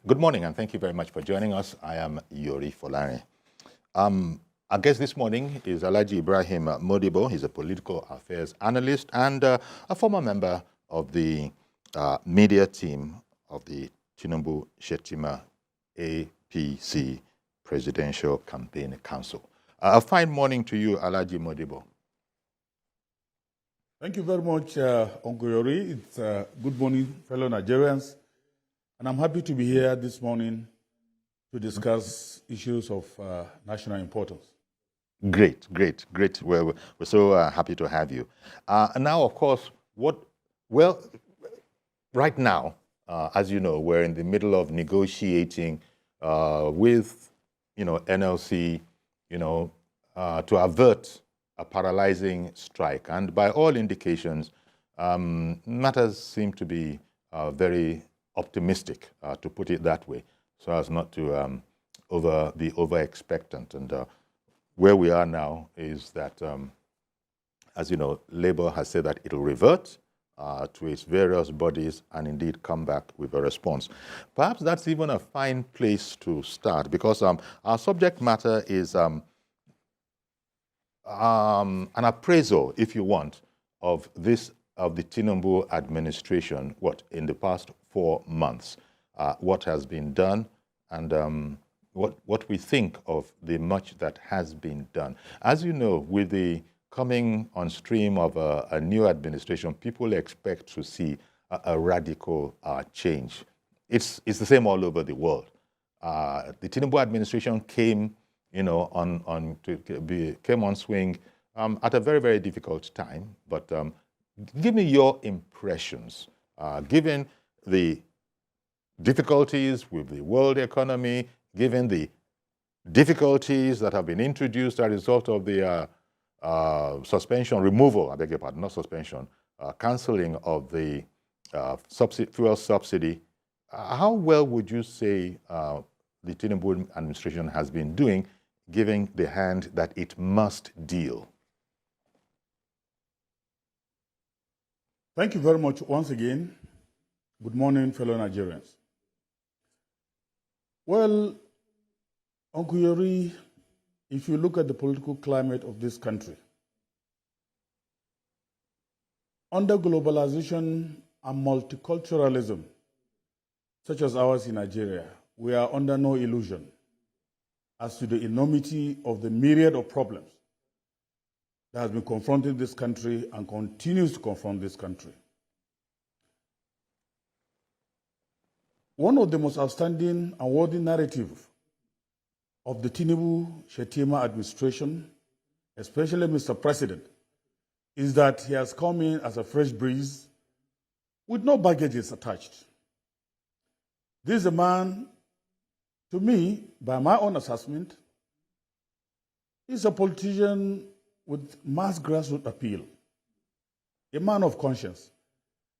Good morning, and thank you very much for joining us. I am Yori Folare. Our guest this morning is Alhaji Ibrahim Modibo. He's a political affairs analyst and a former member of the media team of the Tinubu Shetima APC Presidential Campaign Council. A fine morning to you, Alhaji Modibo. Thank you very much, Uncle Yori. It's good morning, fellow Nigerians. And I'm happy to be here this morning to discuss issues of national importance. Great. We're so happy to have you. And now, of course, right now, as you know, we're in the middle of negotiating with, NLC, to avert a paralyzing strike. And by all indications, matters seem to be very optimistic, to put it that way, so as not to be over-expectant. And where we are now is that, as you know, Labour has said that it'll revert to its various bodies and indeed come back with a response. Perhaps that's even a fine place to start, because our subject matter is an appraisal, if you want, of the Tinubu administration, in the past 4 months, what has been done, and what we think of the much that has been done. As you know, with the coming on stream of a new administration, people expect to see a radical change. It's the same all over the world. The Tinubu administration came, came on swing at a very, very difficult time. But give me your impressions, given the difficulties with the world economy, given the difficulties that have been introduced as a result of the cancelling of the fuel subsidy. How well would you say the Tinubu administration has been doing, given the hand that it must deal? Thank you very much once again. Good morning, fellow Nigerians. Well, Uncle Yori, if you look at the political climate of this country, under globalization and multiculturalism, such as ours in Nigeria, we are under no illusion as to the enormity of the myriad of problems that has been confronting this country and continues to confront this country. One of the most outstanding and worthy narratives of the Tinubu Shetima administration, especially Mr. President, is that he has come in as a fresh breeze with no baggages attached. This is a man, to me, by my own assessment, is a politician with mass grassroots appeal, a man of conscience,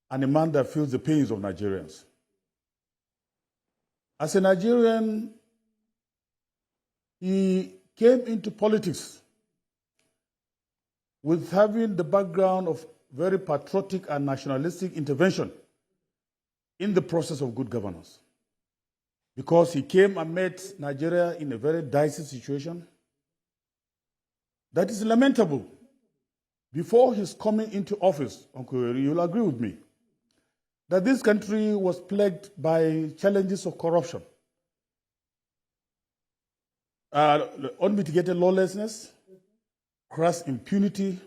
and a man that feels the pains of Nigerians. As a Nigerian, he came into politics with having the background of very patriotic and nationalistic intervention in the process of good governance. Because he came and met Nigeria in a very dicey situation that is lamentable. Before his coming into office, Uncle Yori, you'll agree with me, that this country was plagued by challenges of corruption, unmitigated lawlessness, crass impunity,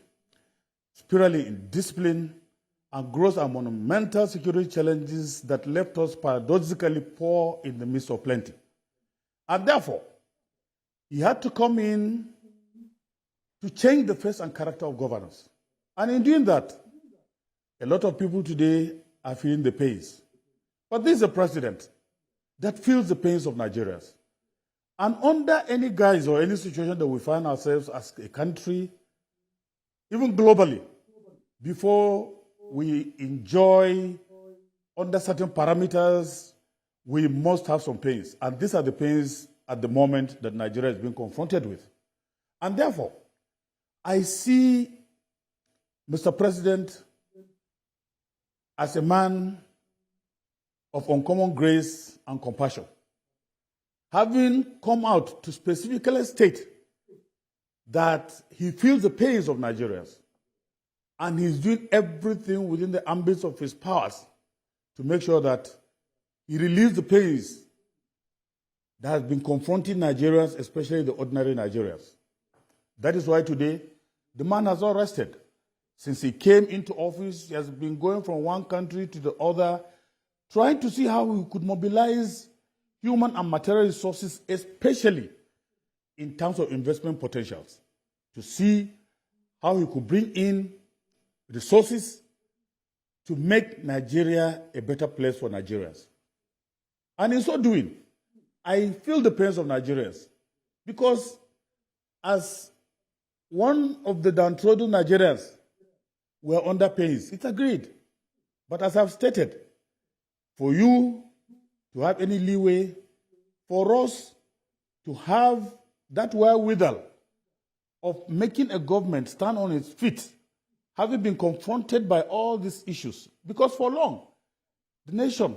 spiraling indiscipline, and gross and monumental security challenges that left us paradoxically poor in the midst of plenty. And therefore, he had to come in to change the face and character of governance. And in doing that, a lot of people today are feeling the pains. But this is a president that feels the pains of Nigerians. And under any guise or any situation that we find ourselves as a country, even globally, before we enjoy under certain parameters, we must have some pains. And these are the pains at the moment that Nigeria is being confronted with. And therefore, I see Mr. President as a man of uncommon grace and compassion, having come out to specifically state that he feels the pains of Nigerians and he's doing everything within the ambits of his powers to make sure that he relieves the pains that has been confronting Nigerians, especially the ordinary Nigerians. That is why today the man has not rested. Since he came into office, he has been going from one country to the other, trying to see how he could mobilize human and material resources, especially in terms of investment potentials, to see how he could bring in resources to make Nigeria a better place for Nigerians. And in so doing, I feel the pains of Nigerians because as one of the downtrodden Nigerians were under pains, it's agreed. But as I've stated, for you to have any leeway, for us to have that wherewithal of making a government stand on its feet, having been confronted by all these issues, because for long, the nation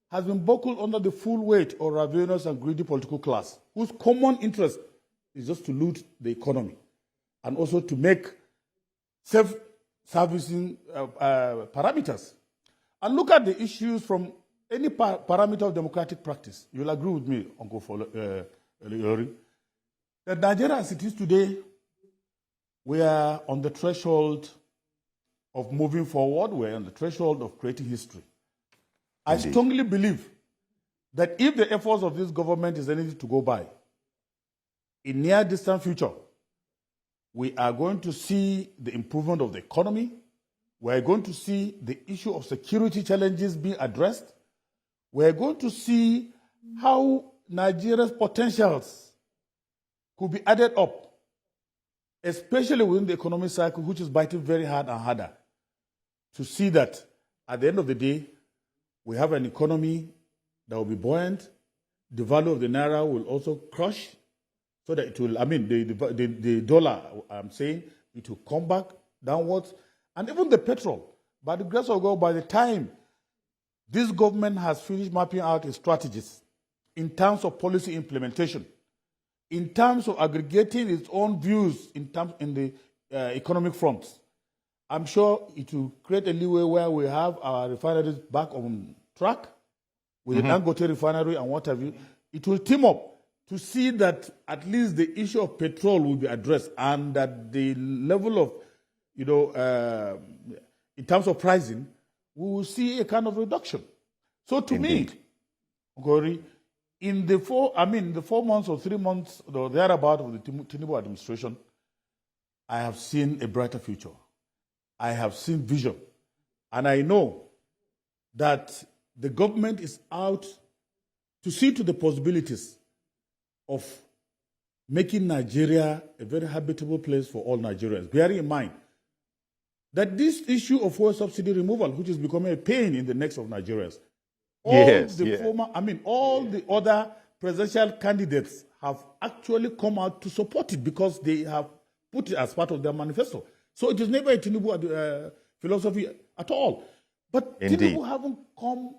has been buckled under the full weight of ravenous and greedy political class, whose common interest is just to loot the economy and also to make self-servicing parameters. And look at the issues from any parameter of democratic practice. You'll agree with me, Uncle Yori, that Nigeria as it is today, we are on the threshold of moving forward. We're on the threshold of creating history. Indeed. I strongly believe that if the efforts of this government is anything to go by, in near distant future, we are going to see the improvement of the economy. We are going to see the issue of security challenges being addressed. We are going to see how Nigeria's potentials could be added up, especially within the economic cycle, which is biting very hard and harder, to see that at the end of the day, we have an economy that will be buoyant. The value of the naira will also crush, so that it will, the dollar, I'm saying, it will come back downwards. And even the petrol, by the grace of God, by the time this government has finished mapping out its strategies in terms of policy implementation, in terms of aggregating its own views in the economic fronts, I'm sure it will create a leeway where we have our refineries back on track with the Dangote refinery and what have you. It will team up to see that at least the issue of petrol will be addressed and that the level of, in terms of pricing, we will see a kind of reduction. So to Indeed. Me, Gori, in the 4 months or 3 months or thereabout of the Tinubu administration, I have seen a brighter future. I have seen vision. And I know that the government is out to see to the possibilities of making Nigeria a very habitable place for all Nigerians. Bearing in mind that this issue of fuel subsidy removal, which is becoming a pain in the necks of Nigerians, all the other presidential candidates have actually come out to support it because they have put it as part of their manifesto. So it is never a Tinubu philosophy at all. But Indeed. Tinubu haven't come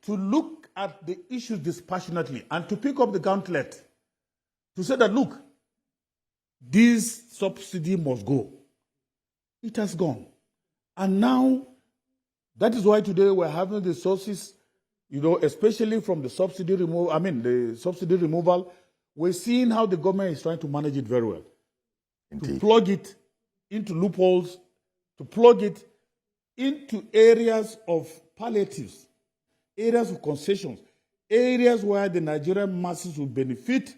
to look at the issues dispassionately and to pick up the gauntlet to say that, look, this subsidy must go. It has gone. And now, that is why today we're having the sources, especially from the subsidy removal, we're seeing how the government is trying to manage it very well. Indeed. To plug it into loopholes, to plug it into areas of palliatives, areas of concessions, areas where the Nigerian masses will benefit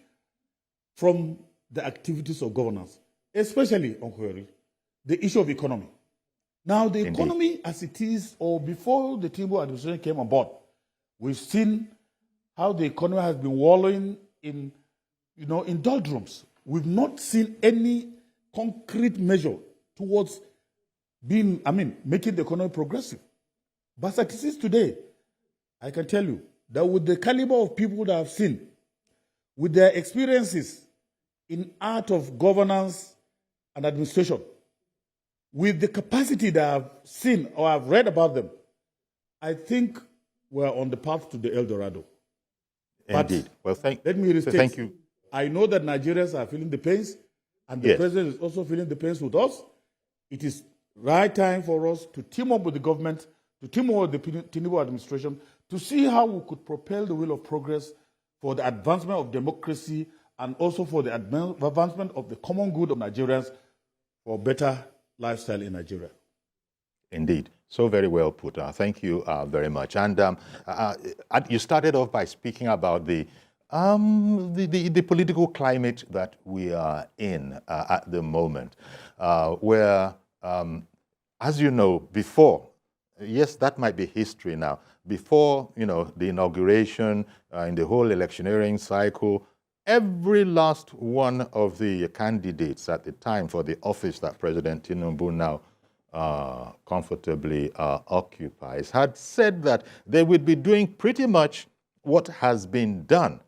from the activities of governance, especially, Uncle, the issue of economy. Now, the Indeed. Economy as it is, or before the Tinubu administration came on board, we've seen how the economy has been wallowing in doldrums. We've not seen any concrete measure towards making the economy progressive. But as it is today, I can tell you that with the caliber of people that I've seen, with their experiences in art of governance and administration, with the capacity that I've seen or I've read about them, I think were on the path to the El Dorado. Indeed. Well, let me restate. Thank you. I know that Nigerians are feeling the pains, and the president is also feeling the pains with us. It is right time for us to team up with the government, to team up with the Tinubu administration, to see how we could propel the wheel of progress for the advancement of democracy and also for the advancement of the common good of Nigerians for better lifestyle in Nigeria. Indeed. So very well put. Thank you very much. And you started off by speaking about the political climate that we are in at the moment, where, as you know, before, yes, that might be history now, before, the inauguration in the whole electioneering cycle, every last one of the candidates at the time for the office that President Tinubu now comfortably occupies had said that they would be doing pretty much what has been done.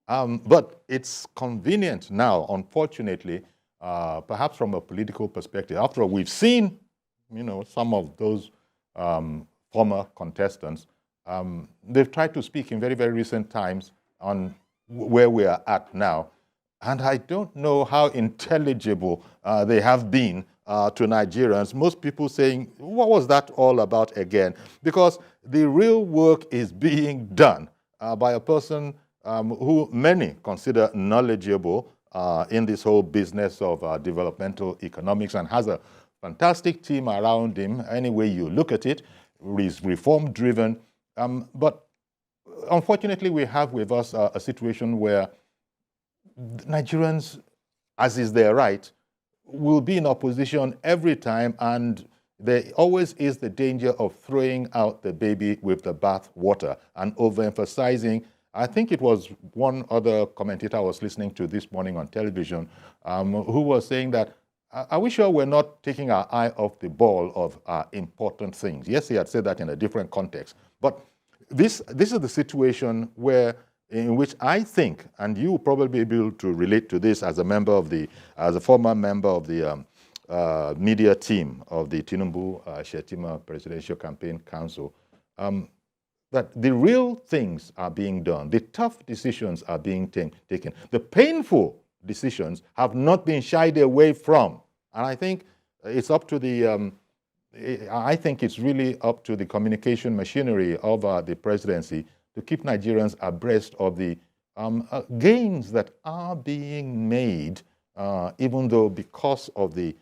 But it's convenient now, unfortunately, perhaps from a political perspective. After all, we've seen, some of those former contestants, they've tried to speak in very, very recent times on where we are at now. And I don't know how intelligible they have been to Nigerians. Most people saying, what was that all about again? Because the real work is being done by a person who many consider knowledgeable in this whole business of developmental economics and has a fantastic team around him. Any way you look at it, is reform-driven. But unfortunately, we have with us a situation where Nigerians, as is their right, will be in opposition every time, and there always is the danger of throwing out the baby with the bath water and overemphasizing. I think it was one other commentator I was listening to this morning on television who was saying that, are we sure we're not taking our eye off the ball of important things? Yes, he had said that in a different context. But this is the situation in which I think, and you will probably be able to relate to this as a former member of the media team of the Tinubu Shetima Presidential Campaign Council, that the real things are being done, the tough decisions are being taken, the painful decisions have not been shied away from. And I think it's up to it's really up to the communication machinery of the presidency to keep Nigerians abreast of the gains that are being made, even though because of the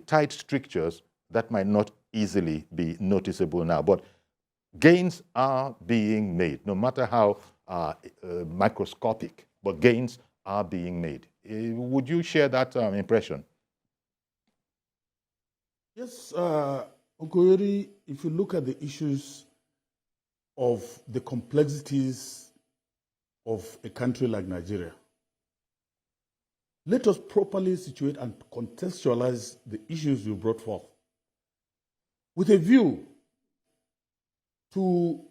tight strictures, that might not easily be noticeable now. But gains are being made, no matter how microscopic, but gains are being made. Would you share that impression? Yes, Okoyori, if you look at the issues of the complexities of a country like Nigeria, let us properly situate and contextualize the issues you brought forth with a view to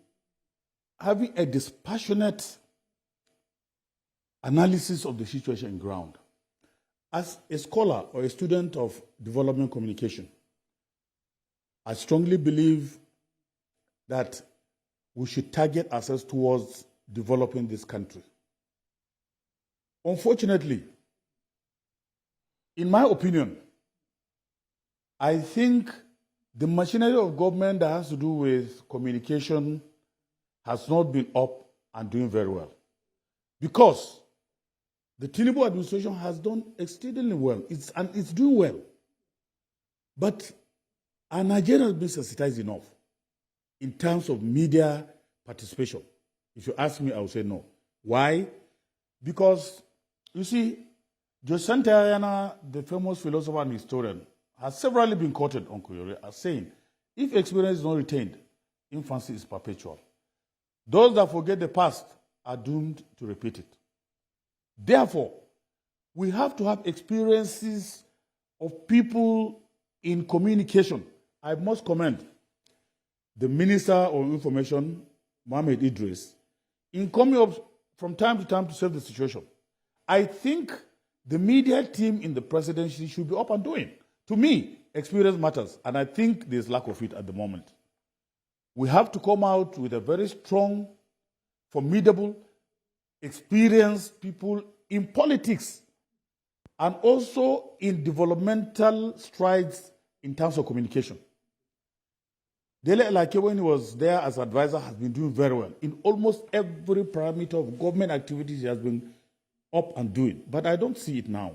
having a dispassionate analysis of the situation on ground. As a scholar or a student of development communication, I strongly believe that we should target ourselves towards developing this country. Unfortunately, in my opinion, I think the machinery of government that has to do with communication has not been up and doing very well. Because the Tinubu administration has done exceedingly well. It's doing well. But are Nigerians being sensitized enough in terms of media participation? If you ask me, I would say no. Why? Because, you see, Joseph Ayana, the famous philosopher and historian, has severally been quoted on Koyori as saying, if experience is not retained, infancy is perpetual. Those that forget the past are doomed to repeat it. Therefore, we have to have experiences of people in communication. I must commend the Minister of Information, Mohammed Idris, in coming up from time to time to save the situation. I think the media team in the presidency should be up and doing. To me, experience matters, and I think there's lack of it at the moment. We have to come out with a very strong, formidable, experienced people in politics and also in developmental strides in terms of communication. Dele Alake, when he was there as advisor, has been doing very well. In almost every parameter of government activities, he has been up and doing. But I don't see it now.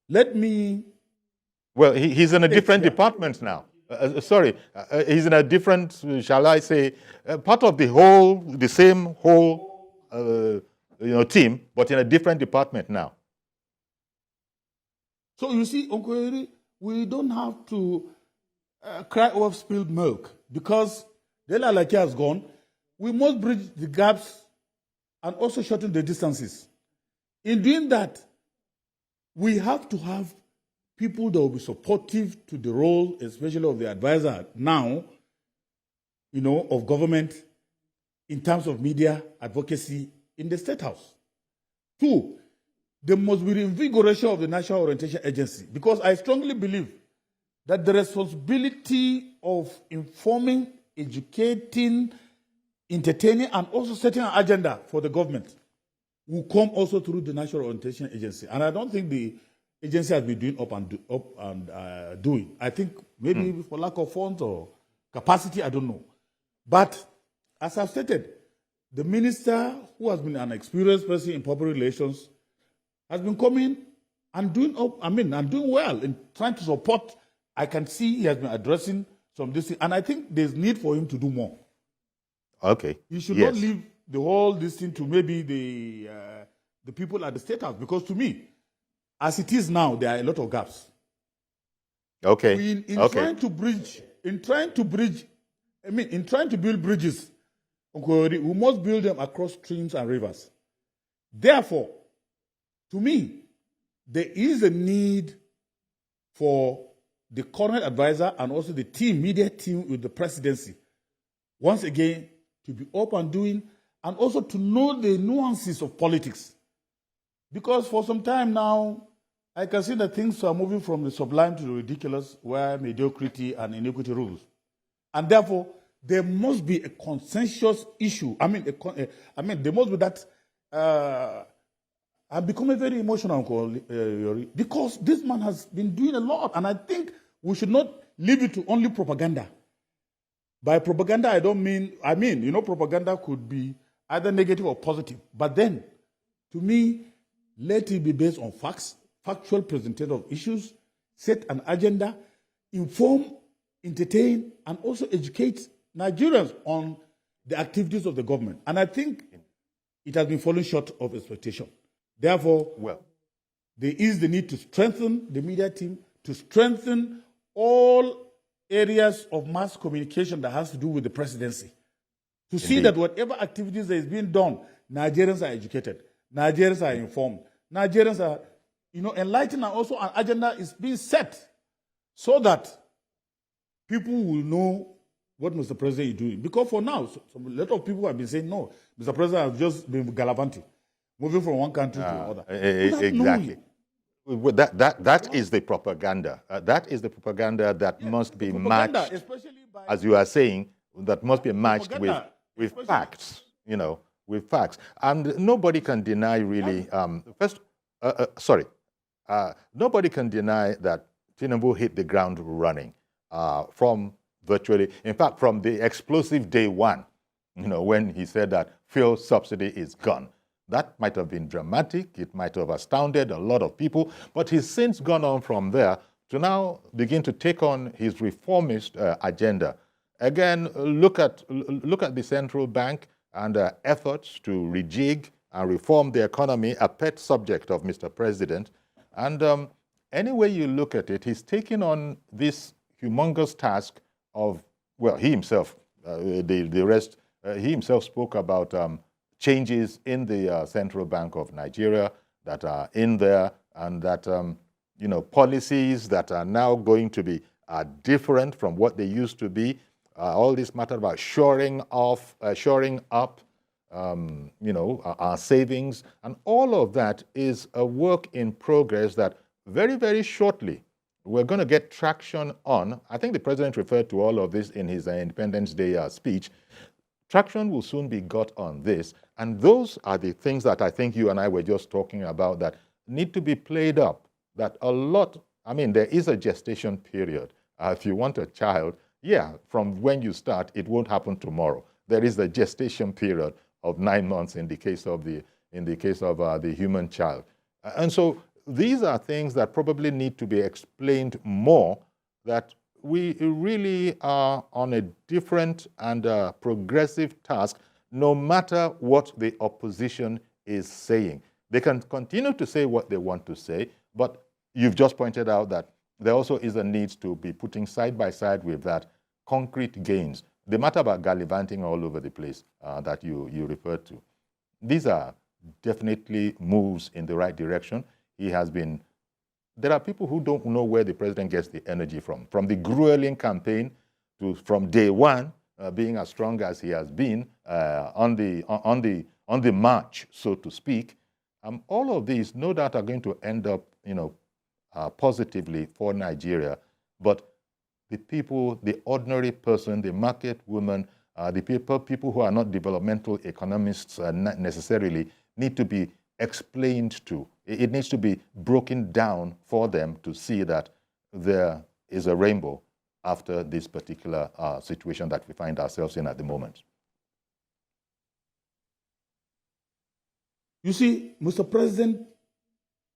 Let me... Well, he's in a different department now. He's in a different, shall I say, part of the same whole, team, but in a different department now. So you see, Uncle Eri, we don't have to cry over spilled milk because Dele Alake has gone. We must bridge the gaps and also shorten the distances. In doing that, we have to have people that will be supportive to the role, especially of the advisor now, of government in terms of media advocacy in the State House. 2, there must be reinvigoration of the National Orientation Agency because I strongly believe that the responsibility of informing, educating, entertaining, and also setting an agenda for the government will come also through the National Orientation Agency. And I don't think the agency has been doing up and doing. I think maybe for lack of funds or capacity, I don't know. But as I've stated, the minister, who has been an experienced person in public relations, has been coming and doing well in trying to support. I can see he has been addressing some of this, and I think there's need for him to do more. Okay. He should not leave the whole this thing to maybe the people at the State House, because to me, as it is now, there are a lot of gaps. Okay. In trying to build bridges, we must build them across streams and rivers. Therefore, to me, there is a need for the current advisor and also the media team with the presidency, once again, to be up and doing, and also to know the nuances of politics. Because for some time now, I can see that things are moving from the sublime to the ridiculous, where mediocrity and iniquity rules. And therefore, there must be a consensus issue. There must be that. I'm becoming very emotional, because this man has been doing a lot, and I think we should not leave it to only propaganda. By propaganda, I mean, propaganda could be either negative or positive. But then, to me, let it be based on facts, factual presentation of issues, set an agenda, inform, entertain, and also educate Nigerians on the activities of the government. And I think it has been falling short of expectation. Therefore, there is the need to strengthen the media team, to strengthen all areas of mass communication that has to do with the presidency, to see that whatever activities that is being done, Nigerians are educated, Nigerians are informed, Nigerians are enlightened, and also an agenda is being set so that people will know what Mr. President is doing. Because for now, a lot of people have been saying, no, Mr. President has just been gallivanting, moving from one country to another. Exactly. That is the propaganda. That is the propaganda that must be matched, as you are saying, that must be matched with facts, with facts. And nobody can deny really, nobody can deny that Tinubu hit the ground running from virtually, in fact, from the explosive day one, when he said that fuel subsidy is gone. That might have been dramatic. It might have astounded a lot of people. But he's since gone on from there to now begin to take on his reformist agenda. Again, look at the central bank and efforts to rejig and reform the economy, a pet subject of Mr. President. And any way you look at it, he's taking on this humongous task of, he himself, he himself spoke about changes in the Central Bank of Nigeria that are in there, and that, policies that are now going to be different from what they used to be. All this matter about shoring up, our savings, and all of that is a work in progress that very, very shortly we're going to get traction on, I think the president referred to all of this in his Independence Day speech, traction will soon be got on this. And those are the things that I think you and I were just talking about that need to be played up. That a lot, I mean, there is a gestation period. If you want a child, yeah, from when you start, it won't happen tomorrow. There is a gestation period of 9 months in the case of the human child. And so these are things that probably need to be explained more, that we really are on a different and progressive task, no matter what the opposition is saying. They can continue to say what they want to say, but you've just pointed out that there also is a need to be putting side by side with that concrete gains. The matter about gallivanting all over the place that you referred to. These are definitely moves in the right direction. He has been, there are people who don't know where the president gets the energy from the grueling campaign to from day one, being as strong as he has been on the march, so to speak. All of these, no doubt, are going to end up, positively for Nigeria. But the people, the ordinary person, the market woman, the people who are not developmental economists necessarily, need to be explained to. It needs to be broken down for them to see that there is a rainbow after this particular situation that we find ourselves in at the moment. You see, Mr. President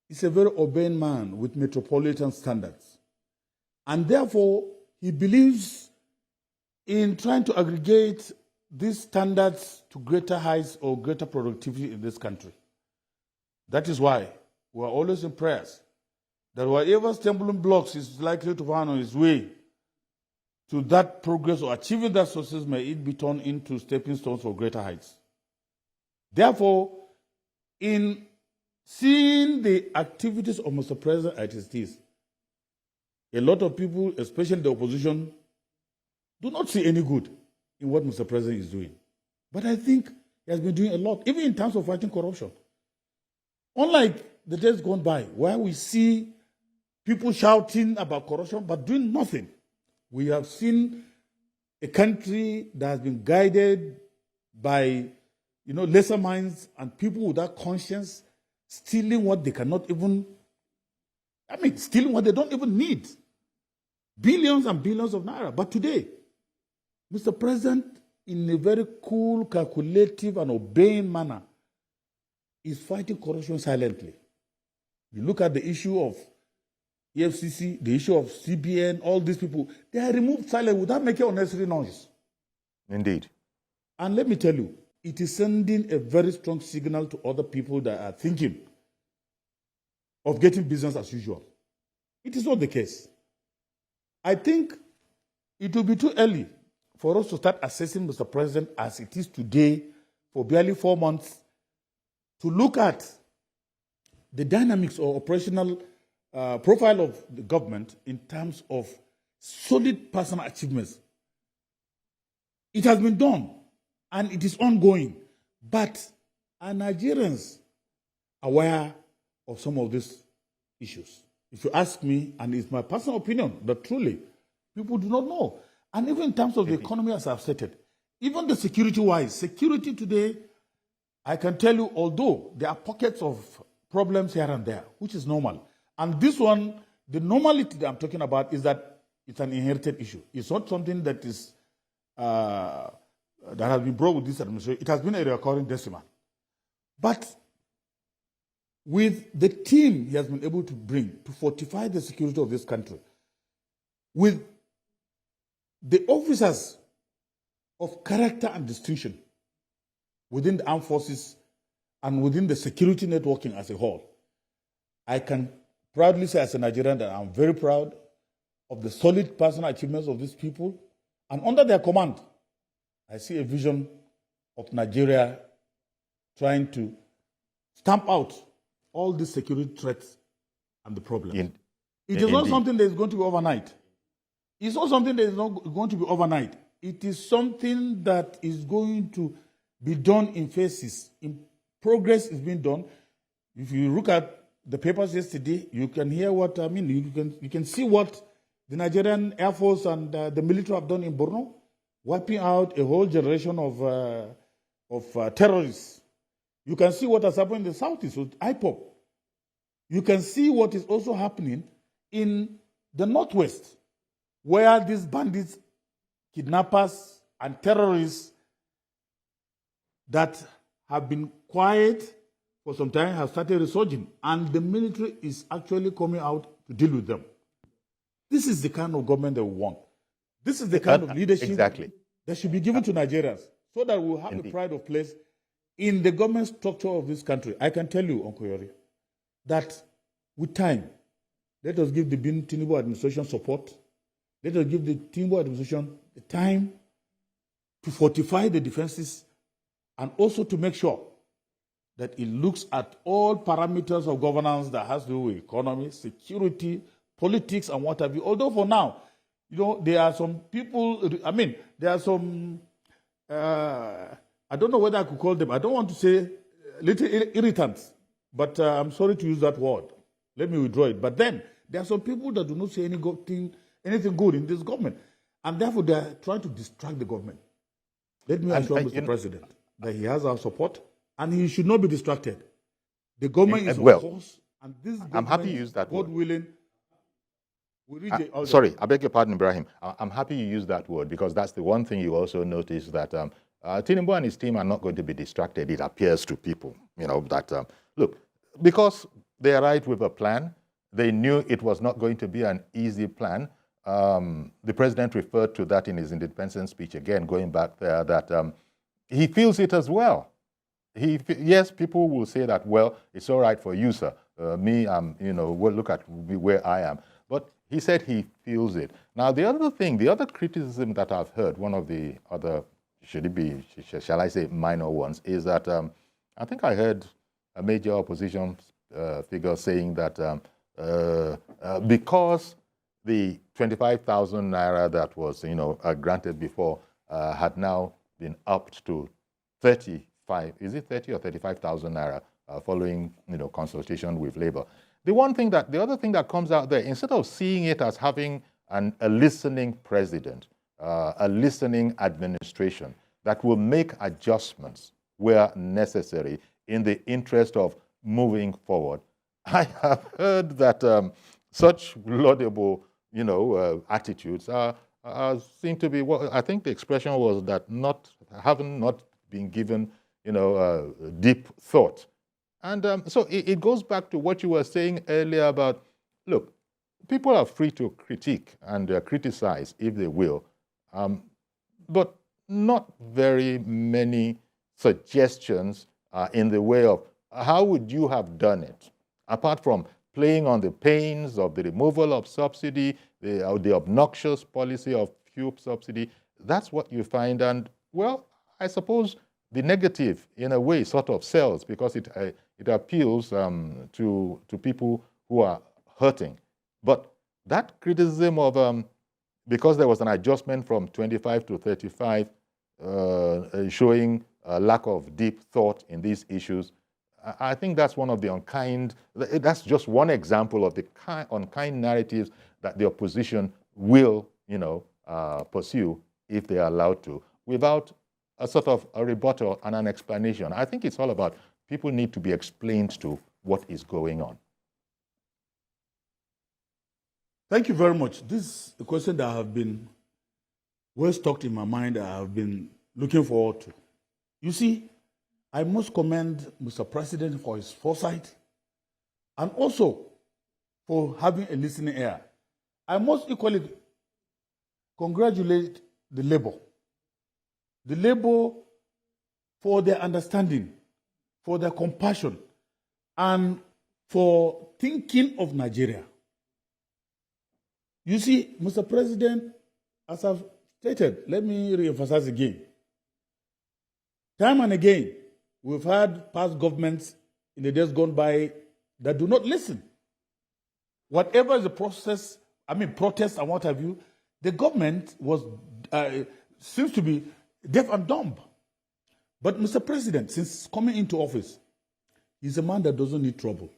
is a very urbane man with metropolitan standards. And therefore, he believes in trying to aggregate these standards to greater heights or greater productivity in this country. That is why we are always in prayers that whatever stumbling blocks is likely to find on his way to that progress or achieving that success, may it be turned into stepping stones for greater heights. Therefore, in seeing the activities of Mr. President at his teeth, a lot of people, especially the opposition, do not see any good in what Mr. President is doing. But I think he has been doing a lot, even in terms of fighting corruption. Unlike the days gone by, where we see people shouting about corruption but doing nothing. We have seen a country that has been guided by, lesser minds and people without conscience, stealing what they cannot even, stealing what they don't even need. Billions and billions of naira. But today, Mr. President, in a very cool, calculative, and obeying manner, is fighting corruption silently. You look at the issue of EFCC, the issue of CBN, all these people, they are removed silently without making unnecessary noise. Indeed. And let me tell you, it is sending a very strong signal to other people that are thinking of getting business as usual. It is not the case. I think it will be too early for us to start assessing Mr. President as it is today for barely 4 months to look at the dynamics or operational profile of the government in terms of solid personal achievements. It has been done and it is ongoing, but are Nigerians aware of some of these issues? If you ask me, and it's my personal opinion, that truly people do not know. And even in terms of the economy, as I've stated, even the security-wise, security today, I can tell you, although there are pockets of problems here and there, which is normal. And this one, the normality that I'm talking about is that it's an inherited issue. It's not something that is that has been brought with this administration. It has been a recurring decimal. But with the team he has been able to bring to fortify the security of this country, with the officers of character and distinction within the armed forces and within the security networking as a whole, I can proudly say as a Nigerian that I'm very proud of the solid personal achievements of these people. And under their command, I see a vision of Nigeria trying to stamp out all these security threats and the problems. It is not something that is going to be overnight. It's not something that is not going to be overnight. It is something that is going to be done in phases. In progress is being done. If you look at the papers yesterday, you can hear what I mean. You can see what the Nigerian Air Force and the military have done in Borno, wiping out a whole generation of terrorists. You can see what has happened in the southeast with IPOP. You can see what is also happening in the northwest, where these bandits, kidnappers, and terrorists that have been quiet for some time have started resurging, and the military is actually coming out to deal with them. This is the kind of government that we want. This is the kind of leadership that should be given to Nigerians, so that we'll have the pride of place in the government structure of this country. I can tell you, Uncle Yori, that with time, let us give the Tinubu administration support. Let us give the Tinubu administration the time to fortify the defenses and also to make sure that it looks at all parameters of governance that has to do with economy, security, politics, and what have you. Although for now, there are some people, there are some, I don't know whether I could call them, I don't want to say little irritants, but I'm sorry to use that word. Let me withdraw it. But then, there are some people that do not say anything good in this government. And therefore, they are trying to distract the government. Let me assure Mr. President that he has our support, and he should not be distracted. The government is on course, and this government, I'm happy you use that God word. willing, will reach sorry, I beg your pardon, Ibrahim. I'm happy you use that word, because that's the one thing you also notice, that Tinubu and his team are not going to be distracted, it appears to people. Look, because they arrived with a plan, they knew it was not going to be an easy plan. The president referred to that in his independence speech, again, going back there, that he feels it as well. Yes, people will say that, well, it's all right for you, sir. Well, look at where I am. But he said he feels it. Now, the other criticism that I've heard, one of the other, shall I say, minor ones, is that I think I heard a major opposition figure saying that because the 25,000 naira that was, granted before had now been upped to 35, is it 30 or 35,000 naira following, consultation with labor. The other thing that comes out there, instead of seeing it as having a listening president, a listening administration that will make adjustments where necessary in the interest of moving forward, I have heard that such laudable, attitudes seem to be what I think the expression was, that having not been given, deep thought. And so it goes back to what you were saying earlier about, look, people are free to critique and criticize if they will, but not very many suggestions in the way of how would you have done it, apart from playing on the pains of the removal of subsidy, the obnoxious policy of fuel subsidy. That's what you find. And, well, I suppose the negative, in a way, sort of sells, because it appeals to people who are hurting. But that criticism of, because there was an adjustment from 25 to 35, showing a lack of deep thought in these issues, I think that's one of the that's just one example of the unkind narratives that the opposition will, pursue if they are allowed to, without a sort of a rebuttal and an explanation. I think it's all about people need to be explained to what is going on. Thank you very much. This is a question that have been well stuck in my mind, I have been looking forward to. You see, I must commend Mr. President for his foresight and also for having a listening ear. I must equally congratulate the Labour for their understanding, for their compassion, and for thinking of Nigeria. You see, Mr. President, as I've stated, let me re-emphasize again. Time and again, we've had past governments in the days gone by that do not listen. Whatever is the process, protests and what have you, the government seems to be deaf and dumb. But Mr. President, since coming into office, he's a man that doesn't need trouble.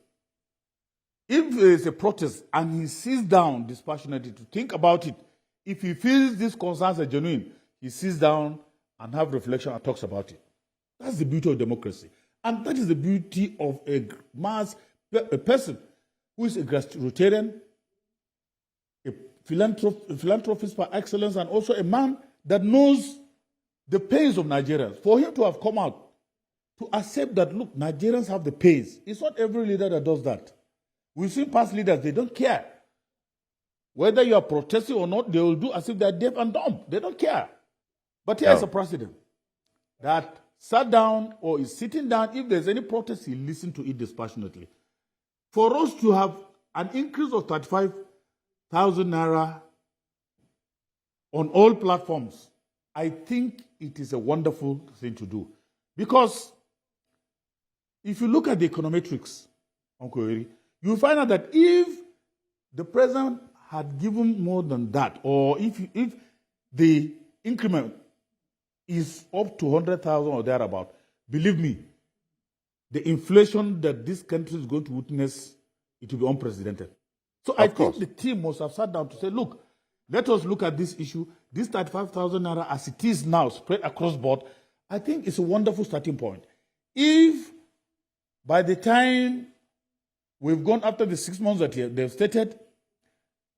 If there is a protest and he sits down dispassionately to think about it, if he feels these concerns are genuine, he sits down and have reflection and talks about it. That's the beauty of democracy. And that is the beauty of a person who is a grassrootsarian, a philanthropist par excellence, and also a man that knows the pains of Nigerians. For him to have come out to accept that, look, Nigerians have the pains. It's not every leader that does that. We've seen past leaders, they don't care. Whether you are protesting or not, they will do as if they're deaf and dumb. They don't care. But here's a president that sat down or is sitting down. If there's any protest, he listens to it dispassionately. For us to have an increase of 35,000 naira on all platforms, I think it is a wonderful thing to do. Because if you look at the econometrics, Uncle Eri, you find out that if the president had given more than that, or if the increment is up to 100,000 or thereabout, believe me, the inflation that this country is going to witness, it will be unprecedented. So I think the team must have sat down to say, look, let us look at this issue. This 35,000 naira as it is now spread across board, I think it's a wonderful starting point. If by the time we've gone after the 6 months that they've stated,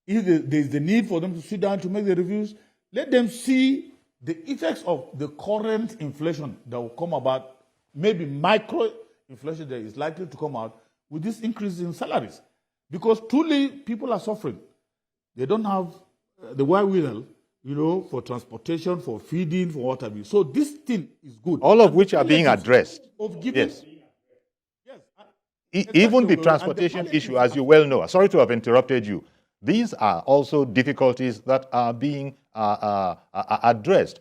if there's the need for them to sit down to make the reviews, let them see the effects of the current inflation that will come about, maybe micro inflation that is likely to come out with this increase in salaries. Because truly, people are suffering. They don't have the wherewithal, for transportation, for feeding, for what have you. So this thing is good. All of which are being addressed. Yes. Even the transportation issue, as you well know, sorry to have interrupted you, these are also difficulties that are being addressed.